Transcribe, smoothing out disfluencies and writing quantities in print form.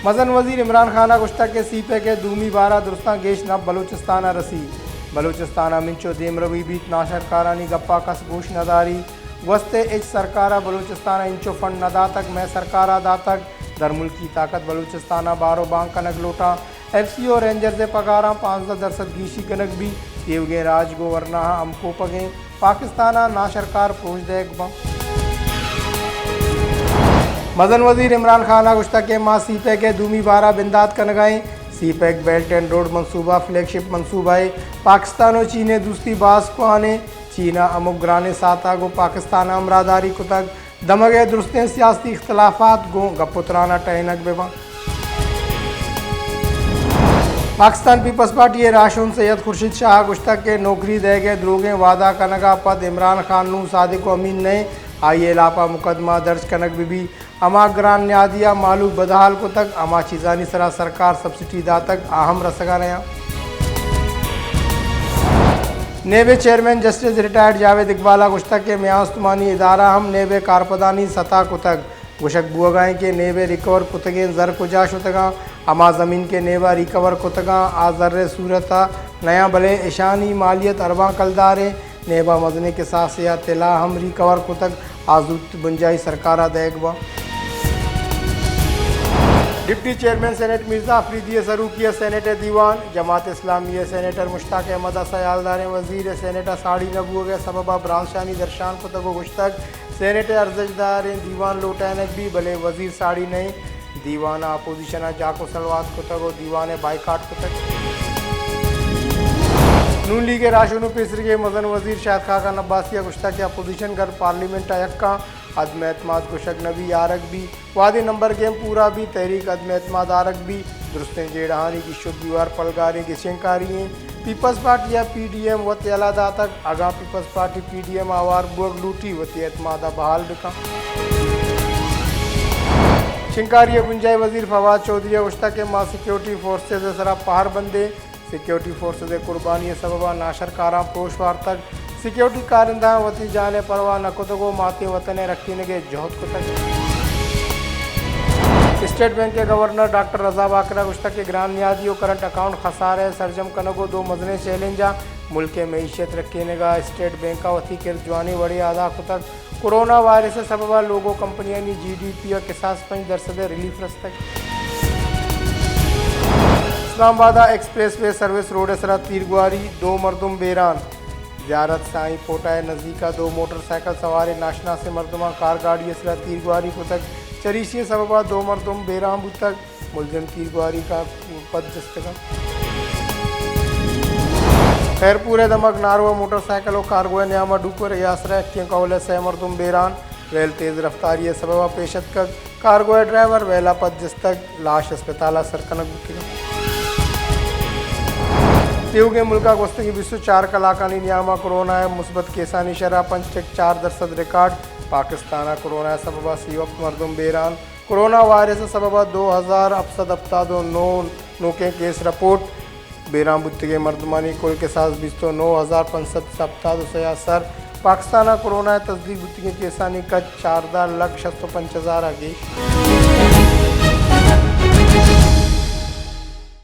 मजन वजीर इमरान खाना गुश्ता के सीपे के दूमी बारा दुरुस्ता गेश नब बलूचिस्ताना रसी बलूचिस्ताना मिंचो देम रवी बीत नाशरकारानी गप्पा कस गोश नदारी वस्ते इच सरकारा बलूचिस्ताना इंचो फंड नदा तक मैं सरकारा दा तक दरमुल की ताकत बलूचिस्ताना बारो बांग कनक लोटा FCO रेंजर से पगारा 15% गीशी कनक भी देवगे राज गो वरना अमको पगे पाकिस्ताना नाशरकार पोज देगबा मदन वजीर इमरान खाना गुश्ता के माँ सीपैक के दूमी बारा बिंदात कनगाएँ सीपैक बेल्ट एंड रोड मनसूबा फ्लैगशिप मनसूबा है पाकिस्तान और चीने दूसरी बास को आने चीना अमुक ग्राने साता गो पाकिस्तान अमरादारी को तक दमगे दुरुस्तें सियासी इख्तलाफात गो गपुतराना टहनक बेबा पाकिस्तान पीपल्स पार्टी राशुन सैयद खुर्शीद शाह गुश्ता के नौकरी दे गए द्रोगे वादा कनगा पद इमरान खान नू सादिक अमीन ने आइए लापा मुकदमा दर्ज कनक बीबी अमा ग्रान न्यादिया मालूक बदहाल को तक अमा चीज़ानी सरा सरकार सब्सिडी दा तक अहम रसगा नया नेबे चेयरमैन जस्टिस रिटायर्ड जावेद इकबाला गुश्ता के म्यास्तमानी इदारा हम नेबे कारपदानी सतह को तक गुशक बुआगाएँ के नेबे रिकवर कुतगे जर कुजा शुतगा अमा ज़मीन के नेवा रिकवर कुतगा आजर सूरत नया भले ईशानी मालियत अरबा कलदारे नेबा मजने के साथ से तिला हम रिकवर कुतक आजूत बुंजाई सरकारा देगबा deputy chairman senate Mirza Afridi सरूकिया सेनेटर दीवान जमात इस्लामी सेनेटर मुश्ताक अहमद सयालदार वजीर सेनेटर साड़ी नबू गए सबबा ब्रांशानी दर्शान को तगो गुश्तक सेनेटर अर्जदार दीवान लोटैनक भी भले वजीर साड़ी नहीं दीवाना अपोजिशन जाको सलवात को तगो दीवान बाइकाट को तक नून लीग राशुन पेसर के मजन वजीर शायद खाका नब्बासिया गुश्ता के अपोजिशन कर पार्लियामेंट अयक्का अदम एतमाद गुशक नबी आरक भी वादे नंबर गेम पूरा भी तहरीक अदम एतमाद आरक भी दुरुस्तें जेड़हानी की शुद्ध दीवार पलगारी की शिंकारी पीपल्स पार्टी या PDM वत अलादा तक आगा पीपल्स पार्टी PDM आवार बुग लूटी वत एतमादा बहाल बिका शिंकारी गुंजाई वजीर फवाद चौधरी गुश्ता के माँ सिक्योरिटी फोर्सेज सरा पहाड़ बंदे सिक्योरिटी फोर्सेज कुर्बानी सबबा नाशरकारा पोशवार तक सिक्योरिटी कारिंदा वती जाने परवाह नकुतगो माते वतन रखी नगे जहद को तक स्टेट बैंक के गवर्नर डॉक्टर रजा बाकरा गुश्ता के ग्रान नियादियों करंट अकाउंट खसारे सरजम कनगो दो मजने चैलेंजा मुल्क मीशत रखे नगा स्टेट बैंक का वती किरजवानी बड़ी आदा को तक कोरोना वायरस से सबबा लोगों कंपनियां GDP और किसास 5% रिलीफ रस्तक Islamabad expressway service road असरा तीरगुआरी दो मरदुम बेरान ज़ियारत साई पोटा नज़दीका दो मोटरसाइकिल सवार नाशना से मरदमा कार गाड़ी असरा तीरगुआरी को तक चरीशी सबबा दो मरदुम बेराम तक मुलजिम तीरगुआरी का पद दस्तगा खैरपुर दमक नारवा मोटरसाइकिल और कारगो न्यामा डूपर यासरा कौल से मरदुम बेरान वेल तेज़ रफ्तारी सबबा पेशत का कारगो ड्राइवर वेला पद दस्तक लाश अस्पताल सरकनक तेवगे मुल्का गोस्ते की 24 कलाकानी नियामा कोरोना है मुस्बत केसानी शरह 5.4% रिकॉर्ड पाकिस्ताना कोरोना सबबा सी वक्त मरदुम बेरान कोरोना वायरस सबबा 2000 अफसद अफ्तादो 9 के केस रिपोर्ट बेराम बुत्तिगे मरदमानी कुल के साथ 29,500 अफ्तादो सयासर पाकिस्ताना कोरोना तस्दीक बुत्तिगे केसानी का 14,65,000 आगे